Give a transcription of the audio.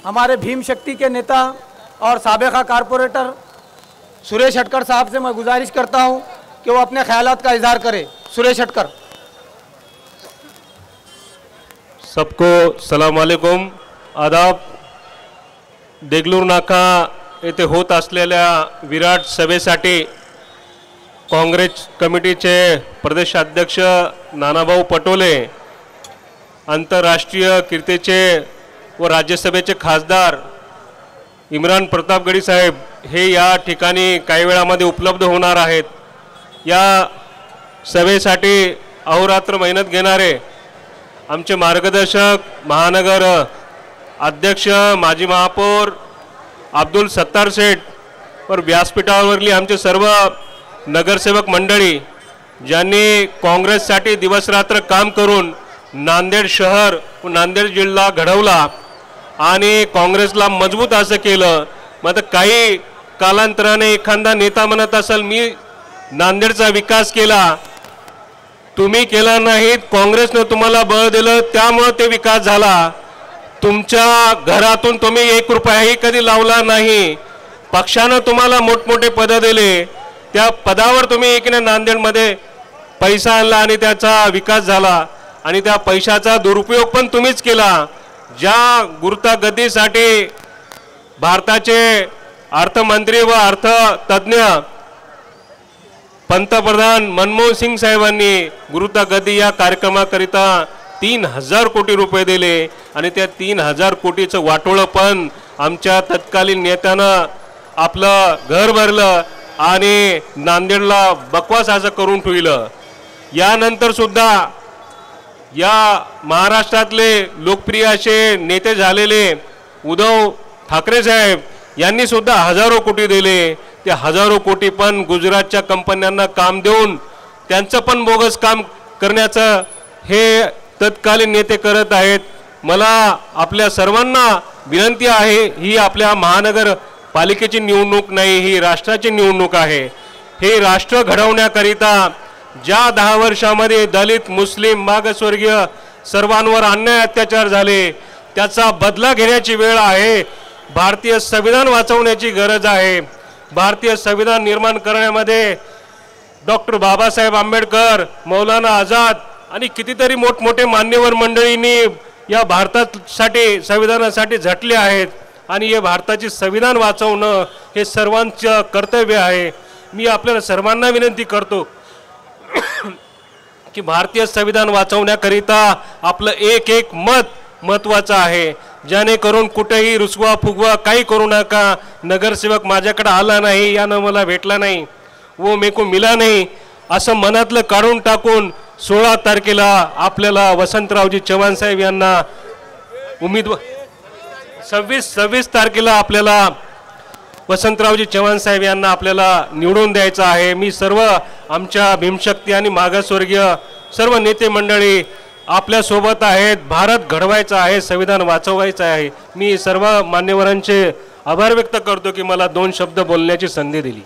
हमारे भीम शक्ति के नेता और साबिका कारपोरेटर सुरेश हटकर साहब से मैं गुजारिश करता हूं कि वो अपने ख्यालात का इजहार करें। सुरेश हटकर। सबको सलाम वालेकुम, आदाब। देगलूर नाका येथे होत असलेल्या विराट सभेसाठी काँग्रेस कमिटीचे प्रदेशाध्यक्ष नानाभाऊ पटोले, आंतरराष्ट्रीय कीर्तीचे व राज्यसभेचे खासदार इम्रान प्रतापगडी साहेब हे या ठिकाणी काही वेळामध्ये उपलब्ध होणार आहेत। या सभेसाठी अहोरात्र मेहनत घेणारे आमचे मार्गदर्शक महानगर अध्यक्ष माजी महापौर अब्दुल सत्तार सेठ व व्यासपीठावरली आमचे सर्व नगरसेवक मंडळी ज्यांनी काँग्रेससाठी दिवसरात्र काम करून नांदेड शहर व नांदेड जिल्हा घडवला आणि काँग्रेसला मजबूत असं केलं। मग काही कालांतराने एखादा नेता म्हणत असेल मी नांदेडचा विकास केला, तुम्ही केला नाहीत, काँग्रेसने तुम्हाला बळ दिलं त्यामुळे ते विकास झाला। तुमच्या घरातून तुम्ही 1 रुपयाही कधी लावला नाही, पक्षाने तुम्हाला मोठमोठे पद दिले, त्या पदावर तुम्ही इकडे नांदेडमध्ये पैसा आणला आणि त्याचा विकास झाला आणि त्या पैशाचा दुरुपयोग पण तुम्हीच केला। ज्या गुरुतागद्दीसाठी भारताचे अर्थमंत्री व अर्थतज्ञ पंतप्रधान मनमोहन सिंग साहेबांनी गुरुतागद्दी या कार्यक्रमाकरिता 3000 कोटी रुपये दिले आणि त्या 3000 कोटीचं वाटोळं पण आमच्या तत्कालीन नेत्यानं आपलं घर भरलं आणि नांदेडला बकवास असं करून ठेवलं। यानंतर सुद्धा या महाराष्ट्रातले लोकप्रिय असे नेते झालेले उद्धव ठाकरे साहेब यांनी सुद्धा हजारो कोटी दिले। ते हजारो कोटी पण गुजरातच्या कंपन्यांना काम देऊन त्यांचं पण बोगस काम करण्याचं हे तत्कालीन नेते करत आहेत। मला आपल्या सर्वांना विनंती आहे, ही आपल्या महानगरपालिकेची निवडणूक नाही, ही राष्ट्राची निवडणूक आहे। हे राष्ट्र घडवण्याकरिता ज्या 10 वर्षामध्ये दलित मुस्लिम मागासवर्गीय सर्वांवर अन्याय अत्याचार झाले त्याचा बदला घेण्याची वेळ आहे। भारतीय संविधान वाचवण्याची गरज आहे। भारतीय संविधान निर्माण करण्यामध्ये डॉक्टर बाबासाहेब आंबेडकर, मौलाना आझाद आणि कितीतरी मोठमोठे मान्यवर मंडळींनी या भारतासाठी संविधानासाठी झटले आहेत आणि हे भारताचे संविधान वाचवणं हे सर्वांचं कर्तव्य आहे। मी आपल्याला सर्वांना विनंती करतो की भारतीय संविधान वाचवण्याकरिता आपलं एक मत महत्त्वाचं आहे, जेणेकरून कुठेही रुसवा फुगवा काही करू नका। नगरसेवक माझ्याकडे आला नाही, यानं मला भेटला नाही, वो मेको मिला नाही असं मनातलं काढून टाकून 16 तारखेला आपल्याला वसंतरावजी चव्हाण साहेब यांना उमेदवार 26 तारखेला आपल्याला वसंतरावजी चव्हाण साहेब यांना आपल्याला निवडून द्यायचं आहे। मी सर्व आमच्या भीमशक्ती आणि मागासवर्गीय सर्व नेते मंडळी आपल्या सोबत आहेत। भारत घडवायचा आहे, संविधान वाचवायचं आहे। मी सर्व मान्यवरांचे आभार व्यक्त करतो की मला 2 शब्द बोलण्याची संधी दिली।